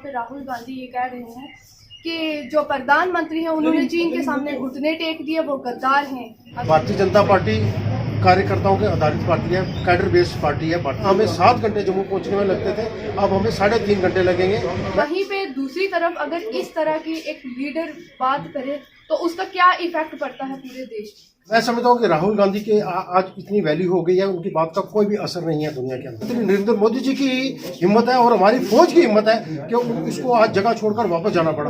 पे राहुल गांधी ये कह रहे हैं कि जो प्रधानमंत्री हैं उन्होंने चीन के सामने घुटने टेक दिए, वो गद्दार हैं। भारतीय जनता पार्टी कार्यकर्ताओं के आधारित पार्टी है, कैडर बेस्ड पार्टी है। हमें 7 घंटे जम्मू पहुंचने में लगते थे, अब हमें 3.5 घंटे लगेंगे। वहीं पे दूसरी तरफ अगर इस तरह की एक लीडर बात करे तो उसका क्या इफेक्ट पड़ता है पूरे देश में? मैं समझता हूँ कि राहुल गांधी के आज इतनी वैल्यू हो गई है, उनकी बात का कोई भी असर नहीं है दुनिया के अंदर। नरेंद्र मोदी जी की हिम्मत है और हमारी फौज की हिम्मत है कि उसको आज जगह छोड़कर वापस जाना पड़ा।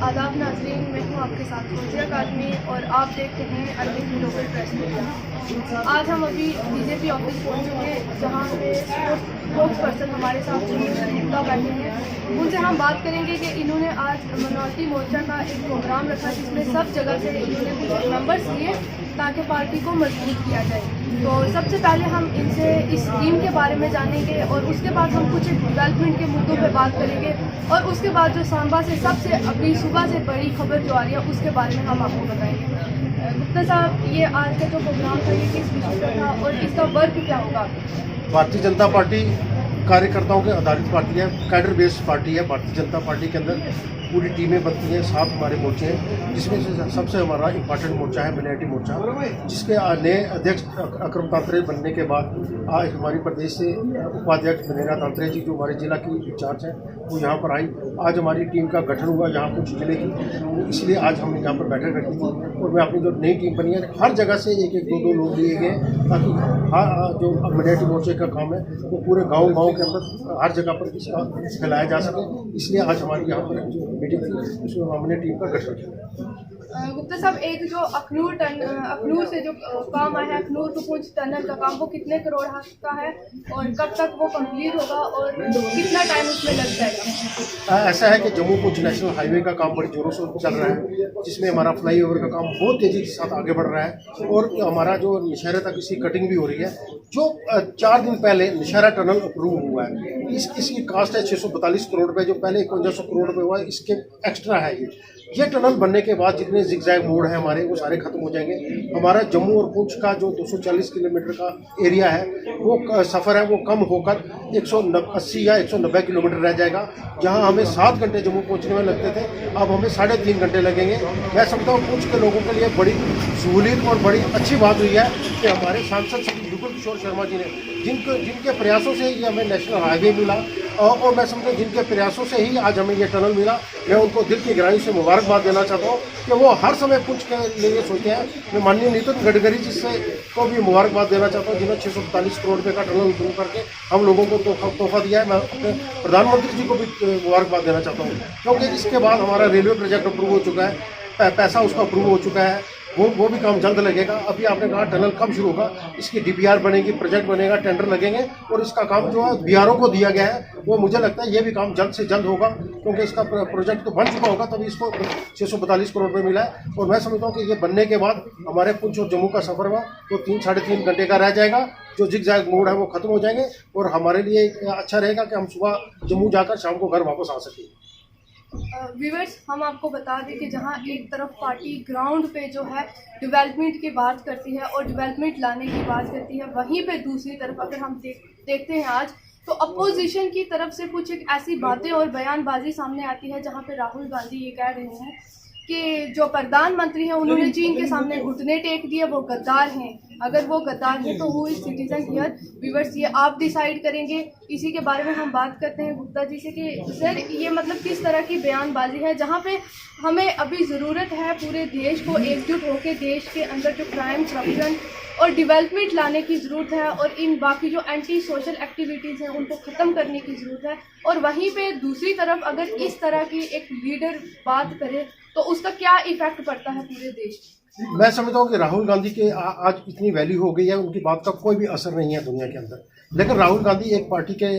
आदाब नाज़रीन, मैं हूँ आपके साथ फौजिया कादमी और आप देखते हैं अरबिक ग्लोबल प्रेस मीडिया। आज हम अभी बीजेपी ऑफिस पहुँचे हैं, जहाँ पे स्पोक्स पर्सन हमारे साथ गुप्ता बैठे हैं। उनसे हम बात करेंगे कि इन्होंने आज मिनॉरिटी मोर्चा का एक प्रोग्राम रखा जिसमें सब जगह से इन्होंने कुछ मेंबर्स लिए ताकि पार्टी को मजबूत किया जाए। तो सबसे पहले हम इनसे इस स्कीम के बारे में जानेंगे और उसके बाद हम कुछ डेवलपमेंट के मुद्दों पे बात करेंगे और उसके बाद जो सांबा से सबसे अभी सुबह से बड़ी खबर जो आ रही है उसके बारे में हम आपको बताएंगे। गुप्ता साहब, ये आज का जो प्रोग्राम था ये किस विषय पर था और इसका वर्क क्या होगा? भारतीय जनता पार्टी कार्यकर्ताओं के आधारित पार्टी है, कैडर बेस्ड पार्टी है। भारतीय जनता पार्टी के अंदर पूरी टीमें बनती हैं, 7 हमारे मोर्चे हैं, जिसमें से सबसे हमारा इम्पोर्टेंट मोर्चा है मिनॉरिटी मोर्चा, जिसके नए अध्यक्ष अक्रम तांत्रे बनने के बाद आज हमारी प्रदेश से उपाध्यक्ष मनेरा तांत्रे जी जो हमारे जिला की इंचार्ज हैं वो यहाँ पर आई। आज हमारी टीम का गठन हुआ यहाँ कुछ जिले की, इसलिए आज हमने यहाँ पर बैठक रखी थी और मैं अपनी जो नई टीम बनी है हर जगह से 1-1, 2-2 लोग लिए गए ताकि जो मिनॉरिटी मोर्चे का काम है वो पूरे गाँव के अंदर हर जगह पर इसका फैलाया जा सके। इसलिए आज हमारी यहाँ पर जो मीटिंग थी उसमें हमने टीम का गठन किया। गुप्ता साहब, एक जो अखनूर से जो काम आया है, अखनूर टू पुंछ टनल का काम, वो कितने करोड़ का है और कब तक वो कंप्लीट होगा और कितना टाइम उसमें लग जाएगा? ऐसा है कि जम्मू पुंछ नेशनल हाईवे का काम बड़ी जोरों से चल रहा है, जिसमें हमारा फ्लाईओवर का काम बहुत तेजी के साथ आगे बढ़ रहा है और हमारा जो नौशहरा तक इसकी कटिंग भी हो रही है। जो 4 दिन पहले नौशहरा टनल अप्रूव हुआ है, इसकी कास्ट है 642 करोड़ रुपये, जो पहले 5100 करोड़ रुपये हुआ है, इसके एक्स्ट्रा है। ये टनल बनने के बाद जितने जिगजैग मोड़ हैं हमारे वो सारे खत्म हो जाएंगे। हमारा जम्मू और पुंछ का जो 240 किलोमीटर का एरिया है वो सफ़र है वो कम होकर 180 या 190 किलोमीटर रह जाएगा, जहां हमें 7 घंटे जम्मू पहुंचने में लगते थे, अब हमें 3.5 घंटे लगेंगे। मैं समझता हूँ पुंछ के लोगों के लिए बड़ी सहूलियत और बड़ी अच्छी बात हुई है कि हमारे सांसद श्री विपुल किशोर शर्मा जी ने जिनके प्रयासों से ही हमें नेशनल हाईवे मिला और मैं समझता हूँ जिनके प्रयासों से ही आज हमें ये टनल मिला, मैं उनको दिल की गहराई से मुबारकबाद देना चाहता हूँ कि वो हर समय पुंछ के लिए सोचते हैं। मैं माननीय नितिन गडकरी जी से को भी मुबारकबाद देना चाहता हूँ जिन्होंने 645 करोड़ रुपये का टनल शुरू करके हम लोगों को तोहफा दिया है। मैं अपने प्रधानमंत्री जी को भी मुबारकबाद देना चाहता हूँ क्योंकि इसके बाद हमारा रेलवे प्रोजेक्ट अप्रूव हो चुका है, पैसा उसका अप्रूव हो चुका है, वो भी काम जल्द लगेगा। अभी आपने कहा टनल कब शुरू होगा, इसकी डीपीआर बनेगी, प्रोजेक्ट बनेगा, टेंडर लगेंगे और इसका काम जो है बीआरओ को दिया गया है, वो मुझे लगता है ये भी काम जल्द से जल्द होगा क्योंकि इसका प्रोजेक्ट तो बन चुका होगा तभी इसको 642 करोड़ रुपये मिला है। और मैं समझता हूँ कि ये बनने के बाद हमारे पुंछ और जम्मू का सफर हुआ तो 3-3.5 घंटे का रह जाएगा। जो जिगजैग मोड़ है वो खत्म हो जाएंगे और हमारे लिए अच्छा रहेगा कि हम सुबह जम्मू जाकर शाम को घर वापस आ सकें। व्यूअर्स, हम आपको बता दें कि जहां एक तरफ पार्टी ग्राउंड पे जो है डेवलपमेंट की बात करती है और डेवलपमेंट लाने की बात करती है, वहीं पे दूसरी तरफ अगर हम देखते हैं आज तो अपोजिशन की तरफ से कुछ एक ऐसी बातें और बयानबाजी सामने आती है जहां पे राहुल गांधी ये कह रहे हैं कि जो प्रधानमंत्री हैं उन्होंने चीन के सामने घुटने टेक दिए, वो गद्दार हैं। अगर वो गद्दार हैं तो who is citizen here? Viewers, ये आप डिसाइड करेंगे। इसी के बारे में हम बात करते हैं गुप्ता जी से कि सर ये मतलब किस तरह की बयानबाजी है जहाँ पे हमें अभी ज़रूरत है पूरे देश को एकजुट होकर देश के अंदर जो क्राइम, करप्शन और डेवलपमेंट लाने की ज़रूरत है और इन बाकी जो एंटी सोशल एक्टिविटीज़ हैं उनको ख़त्म करने की ज़रूरत है। और वहीं पे दूसरी तरफ अगर इस तरह की एक लीडर बात करे तो उसका क्या इफेक्ट पड़ता है पूरे देश में? मैं समझता हूँ कि राहुल गांधी के आज इतनी वैल्यू हो गई है, उनकी बात का कोई भी असर नहीं है दुनिया के अंदर। लेकिन राहुल गांधी एक पार्टी के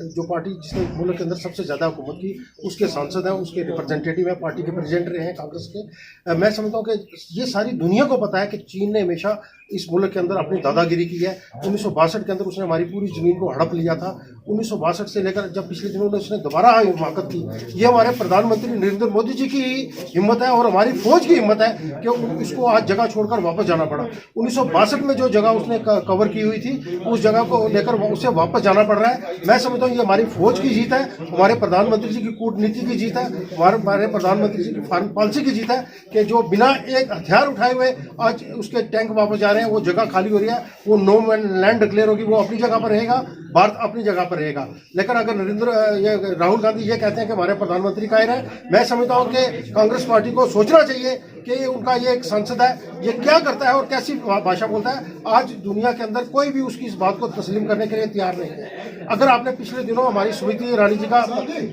जो पार्टी जिसने मुल्क के अंदर सबसे ज़्यादा हुकूमत की उसके सांसद हैं, उसके रिप्रेजेंटेटिव हैं, पार्टी के प्रेसिडेंट रहे हैं कांग्रेस के। मैं समझता हूँ कि ये सारी दुनिया को पता है कि चीन ने हमेशा इस मुल्क के अंदर अपनी दादागिरी की है। 1962 के अंदर उसने हमारी पूरी ज़मीन को हड़प लिया था। 1962 से लेकर जब पिछले दिनों में उसने दोबारा हिमाकत की, ये हमारे प्रधानमंत्री नरेंद्र मोदी जी की हिम्मत है और हमारी फौज की हिम्मत है कि उसको आज जगह छोड़कर वापस जाना पड़ा। 1962 में जो जगह उसने कवर की हुई थी, उस जगह को लेकर उसे वापस जाना पड़ रहा है। मैं समझता हूँ ये हमारी फौज की जीत है, हमारे प्रधानमंत्री जी की कूटनीति की जीत है, हमारे प्रधानमंत्री जी की फॉरेन पॉलिसी की जीत है कि जो बिना एक हथियार उठाए हुए आज उसके टैंक वापस जा रहे हैं, वो जगह खाली हो रही है, वो नो मैन लैंड डिक्लेयर होगी, वो अपनी जगह पर रहेगा, भारत अपनी जगह पर रहेगा। लेकिन अगर राहुल गांधी ये कहते हैं कि हमारे प्रधानमंत्री कायर है, मैं समझता हूँ कि कांग्रेस पार्टी को सोचना चाहिए कि उनका ये एक सांसद है, ये क्या करता है और कैसी भाषा बोलता है। आज दुनिया के अंदर कोई भी उसकी इस बात को तस्लीम करने के लिए तैयार नहीं है। अगर आपने पिछले दिनों हमारी स्मृति ईरानी जी का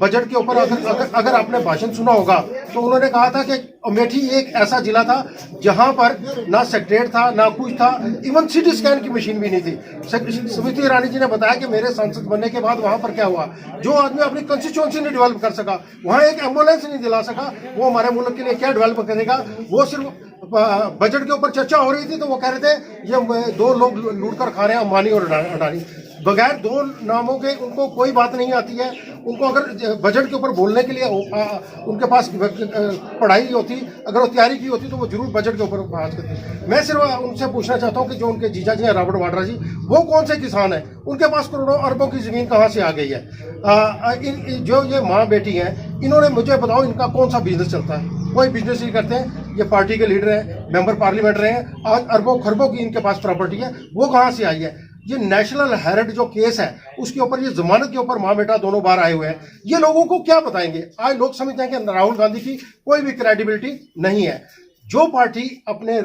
बजट के ऊपर अगर आपने भाषण सुना होगा, तो उन्होंने कहा था कि अमेठी एक ऐसा जिला था जहां पर ना सेक्रेटरीट था, ना कुछ था, इवन सिटी स्कैन की मशीन भी नहीं थी। स्मृति ईरानी जी ने बताया कि मेरे सांसद बनने के बाद वहां पर क्या हुआ, जो आदमी अपनी कंस्टिट्यूएंसी नहीं डेवलप कर सका, वहां एक एम्बुलेंस नहीं दिला सका, वो हमारे मुल्क के लिए क्या डेवलप करेगा। वो सिर्फ बजट के ऊपर चर्चा हो रही थी तो वो कह रहे थे ये दो लोग लूट कर खा रहे हैं, अंबानी और अडानी। बगैर दो नामों के उनको कोई बात नहीं आती है। उनको अगर बजट के ऊपर बोलने के लिए उनके पास पढ़ाई होती, अगर वो तैयारी की होती तो वो जरूर बजट के ऊपर बात करते। मैं सिर्फ उनसे पूछना चाहता हूँ कि जो उनके जीजा जी हैं रॉबर्ट वाड्रा जी, वो कौन से किसान हैं, उनके पास करोड़ों अरबों की जमीन कहाँ से आ गई है। जो ये माँ बेटी हैं, इन्होंने मुझे बताओ इनका कौन सा बिजनेस चलता है, कोई बिजनेस नहीं करते हैं। ये पार्टी के लीडर हैं, मेंबर पार्लियामेंट रहे हैं, आज अरबों खरबों की इनके पास प्रॉपर्टी है, वो कहाँ से आई है। ये नेशनल हेरिड जो केस है उसके ऊपर, ये जमानत के ऊपर माँ बेटा दोनों बार आए हुए हैं, ये लोगों को क्या बताएंगे। आज लोग समझते हैं कि राहुल गांधी की कोई भी क्रेडिबिलिटी नहीं है। जो पार्टी अपने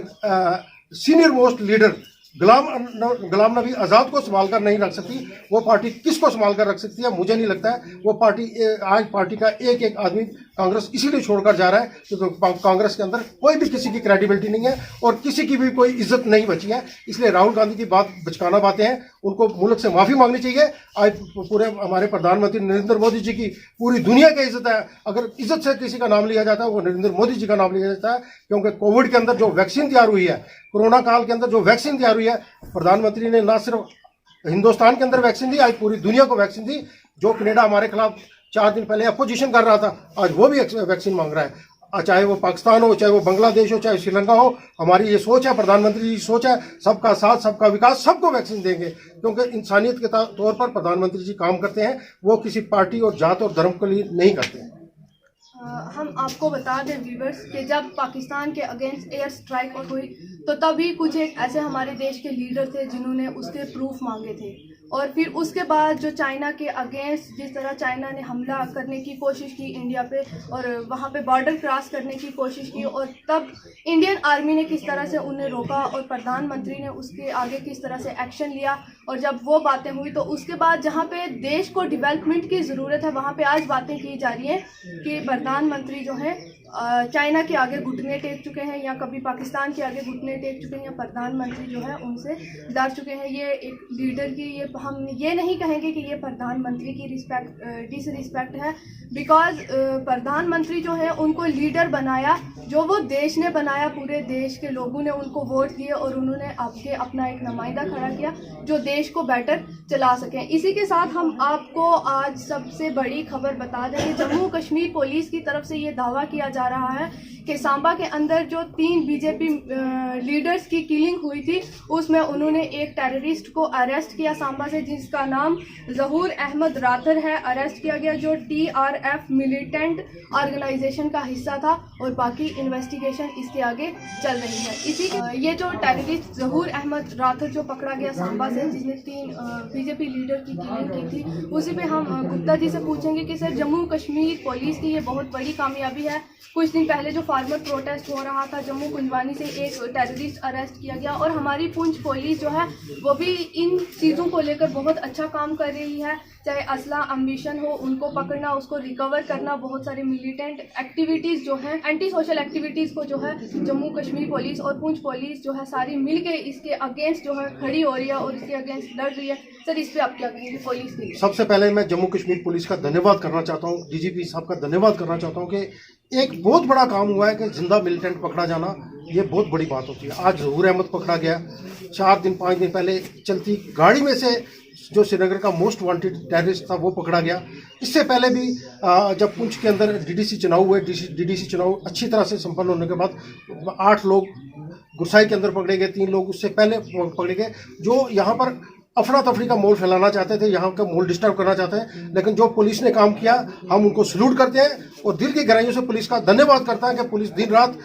senior most leader Ghulam Nabi Azad को संभाल कर नहीं रख सकती, वो पार्टी किसको संभाल कर रख सकती है। मुझे नहीं लगता है वो पार्टी, आज पार्टी का एक एक आदमी कांग्रेस इसीलिए छोड़कर जा रहा है क्योंकि कांग्रेस के अंदर कोई भी किसी की क्रेडिबिलिटी नहीं है और किसी की भी कोई इज्जत नहीं बची है। इसलिए राहुल गांधी की बात बचकाना बातें हैं, उनको मुल्क से माफ़ी मांगनी चाहिए। आज पूरे हमारे प्रधानमंत्री नरेंद्र मोदी जी की पूरी दुनिया की इज्जत है। अगर इज्जत से किसी का नाम लिया जाता है वो नरेंद्र मोदी जी का नाम लिया जाता है, क्योंकि कोविड के अंदर जो वैक्सीन तैयार हुई है, कोरोना काल के अंदर जो वैक्सीन तैयार हुई है, प्रधानमंत्री ने ना सिर्फ हिंदुस्तान के अंदर वैक्सीन दी, आज पूरी दुनिया को वैक्सीन दी। जो कनाडा हमारे खिलाफ 4 दिन पहले अपोजिशन कर रहा था, आज वो भी वैक्सीन मांग रहा है। चाहे वो पाकिस्तान हो, चाहे वो बांग्लादेश हो, चाहे श्रीलंका हो, हमारी ये सोच है, प्रधानमंत्री की सोच है, सबका साथ सबका विकास, सबको वैक्सीन देंगे। क्योंकि इंसानियत के तौर पर प्रधानमंत्री जी काम करते हैं, वो किसी पार्टी और जात और धर्म के लिए नहीं करते हैं। हम आपको बता दें व्यूवर्स कि जब पाकिस्तान के अगेंस्ट एयर स्ट्राइक हुई तो तभी कुछ एक ऐसे हमारे देश के लीडर थे जिन्होंने उसके प्रूफ मांगे थे। और फिर उसके बाद जो चाइना के अगेंस्ट जिस तरह चाइना ने हमला करने की कोशिश की इंडिया पे और वहाँ पे बॉर्डर क्रॉस करने की कोशिश की, और तब इंडियन आर्मी ने किस तरह से उन्हें रोका और प्रधानमंत्री ने उसके आगे किस तरह से एक्शन लिया। और जब वो बातें हुई तो उसके बाद जहाँ पे देश को डेवलपमेंट की ज़रूरत है, वहाँ पे आज बातें की जा रही हैं कि प्रधानमंत्री जो है चाइना के आगे घुटने टेक चुके हैं या कभी पाकिस्तान के आगे घुटने टेक चुके हैं या प्रधानमंत्री जो है उनसे डर चुके हैं। ये एक लीडर की, ये हम ये नहीं कहेंगे कि ये प्रधानमंत्री की डिसरिस्पेक्ट है, बिकॉज प्रधानमंत्री जो है उनको लीडर बनाया, जो वो देश ने बनाया, पूरे देश के लोगों ने उनको वोट दिए और उन्होंने आगे अपना एक नुमाइंदा खड़ा किया जो देश को बेटर चला सकें। इसी के साथ हम आपको आज सबसे बड़ी खबर बता दें कि जम्मू कश्मीर पुलिस की तरफ से ये दावा किया जा रहा है कि सांबा के अंदर जो 3 बीजेपी लीडर्स की किलिंग हुई थी उसमें उन्होंने एक टेररिस्ट को अरेस्ट किया सांबा से, जिसका नाम ज़हूर अहमद राथर है। अरेस्ट किया गया जो TRF मिलिटेंट ऑर्गेनाइजेशन का हिस्सा था और बाकी इन्वेस्टिगेशन इसके आगे चल रही है। इसी ये जो टेररिस्ट ज़हूर अहमद राथर जो पकड़ा गया सांबा से, जिसने 3 बीजेपी लीडर की किलिंग की थी, उसी पे हम गुप्ता जी से पूछेंगे कि सर जम्मू कश्मीर पुलिस की ये बहुत बड़ी कामयाबी है। कुछ दिन पहले जो फार्मर प्रोटेस्ट हो रहा था जम्मू कुंजवानी से एक टेररिस्ट अरेस्ट किया गया और हमारी पुंछ पुलिस जो है वो भी इन चीज़ों को लेकर बहुत अच्छा काम कर रही है। चाहे असला अम्बिशन हो उनको पकड़ना, उसको रिकवर करना, बहुत सारे मिलिटेंट एक्टिविटीज़ जो हैं, एंटी सोशल एक्टिविटीज़ को जो है जम्मू कश्मीर पुलिस और पुंछ पुलिस जो है सारी मिल के इसके अगेंस्ट जो है खड़ी हो रही है और इसके अगेंस्ट लड़ रही है। सर इस पर आप क्या कहेंगे पुलिस के लिए? सबसे पहले मैं जम्मू कश्मीर पुलिस का धन्यवाद करना चाहता हूँ, DGP साहब का धन्यवाद करना चाहता हूँ कि एक बहुत बड़ा काम हुआ है कि जिंदा मिलिटेंट पकड़ा जाना, ये बहुत बड़ी बात होती है। आज ज़हूर अहमद पकड़ा गया, 4-5 दिन पहले चलती गाड़ी में से जो श्रीनगर का मोस्ट वांटेड टेररिस्ट था वो पकड़ा गया। इससे पहले भी जब पुंछ के अंदर डीडीसी चुनाव हुए, डीडीसी चुनाव अच्छी तरह से संपन्न होने के बाद 8 लोग गुरसाई के अंदर पकड़े गए, 3 लोग उससे पहले पकड़े गए, जो यहाँ पर अफरा तफरी का माहौल फैलाना चाहते थे, यहाँ का माहौल डिस्टर्ब करना चाहते हैं। लेकिन जो पुलिस ने काम किया, हम उनको सल्यूट करते हैं और दिल की गहराइयों से पुलिस का धन्यवाद करता है कि पुलिस दिन रात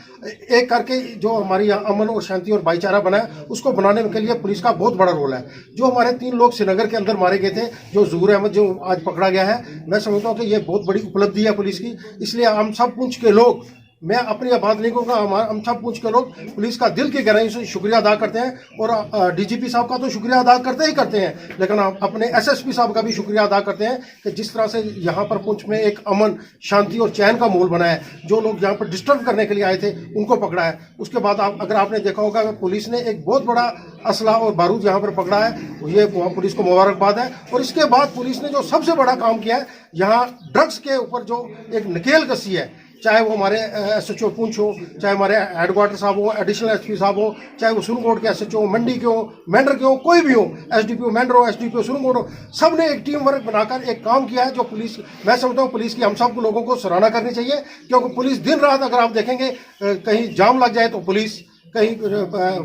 एक करके जो हमारी यहाँ अमन और शांति और भाईचारा बना है, उसको बनाने के लिए पुलिस का बहुत बड़ा रोल है। जो हमारे 3 लोग श्रीनगर के अंदर मारे गए थे, जो ज़हूर अहमद जो आज पकड़ा गया है, मैं समझता हूँ कि ये बहुत बड़ी उपलब्धि है पुलिस की। इसलिए हम सब पुंछ के लोग, मैं अपनी बात नहीं कहूँगा, हम सब पूछ के लोग पुलिस का दिल की गहराई से शुक्रिया अदा करते हैं और डीजीपी साहब का तो शुक्रिया अदा करते ही करते हैं, लेकिन हम अपने एसएसपी साहब का भी शुक्रिया अदा करते हैं कि जिस तरह से यहाँ पर पुंछ में एक अमन, शांति और चैन का माहौल बना है। जो लोग यहाँ पर डिस्टर्ब करने के लिए आए थे उनको पकड़ा है। उसके बाद अगर आपने देखा होगा पुलिस ने एक बहुत बड़ा असला और बारूद यहाँ पर पकड़ा है, ये पुलिस को मुबारकबाद है। और इसके बाद पुलिस ने जो सबसे बड़ा काम किया है, यहाँ ड्रग्स के ऊपर जो एक नकेल कसी है, चाहे वो हमारे एसएचओ पुंछ हो, चाहे हमारे हेडक्वार्टर साहब हो, एडिशनल एसपी साहब हो, चाहे वो सुरनकोट के एसएचओ मंडी के हो, मेंढर के हो, कोई भी हो, एसडीपीओ मेंढर हो, एसडीपीओ सुरनकोट हो, सब ने एक टीम वर्क बनाकर एक काम किया है। जो पुलिस, मैं समझता हूँ पुलिस की हम सब लोगों को सराहना करनी चाहिए, क्योंकि पुलिस दिन रात, अगर आप देखेंगे कहीं जाम लग जाए तो पुलिस, कहीं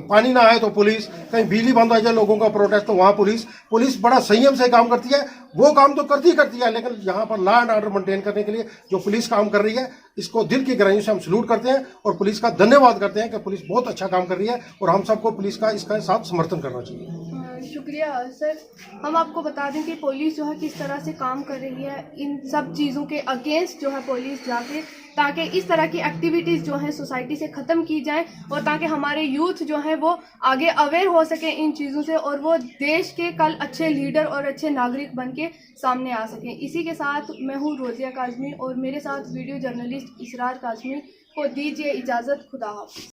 पानी ना आए तो पुलिस, कहीं बिजली बंद हो जाए लोगों का प्रोटेस्ट तो वहाँ पुलिस बड़ा संयम से काम करती है। वो काम तो करती है, लेकिन यहाँ पर लॉ एंड ऑर्डर मेंटेन करने के लिए जो पुलिस काम कर रही है, इसको दिल की गहराइयों से हम सल्यूट करते हैं और पुलिस का धन्यवाद करते हैं कि पुलिस बहुत अच्छा काम कर रही है और हम सबको पुलिस का इसका साथ समर्थन करना चाहिए। शुक्रिया सर। हम आपको बता दें कि पुलिस जो है किस तरह से काम कर रही है इन सब चीज़ों के अगेंस्ट जो है पुलिस जाके, ताकि इस तरह की एक्टिविटीज़ जो है सोसाइटी से ख़त्म की जाए और ताकि हमारे यूथ जो है वो आगे अवेयर हो सके इन चीज़ों से और वो देश के कल अच्छे लीडर और अच्छे नागरिक बन के सामने आ सकें। इसी के साथ मैं हूँ रोज़िया काज़मी और मेरे साथ वीडियो जर्नलिस्ट इसरार काज़मी को दीजिए इजाज़त। खुदा हाफ़िज़।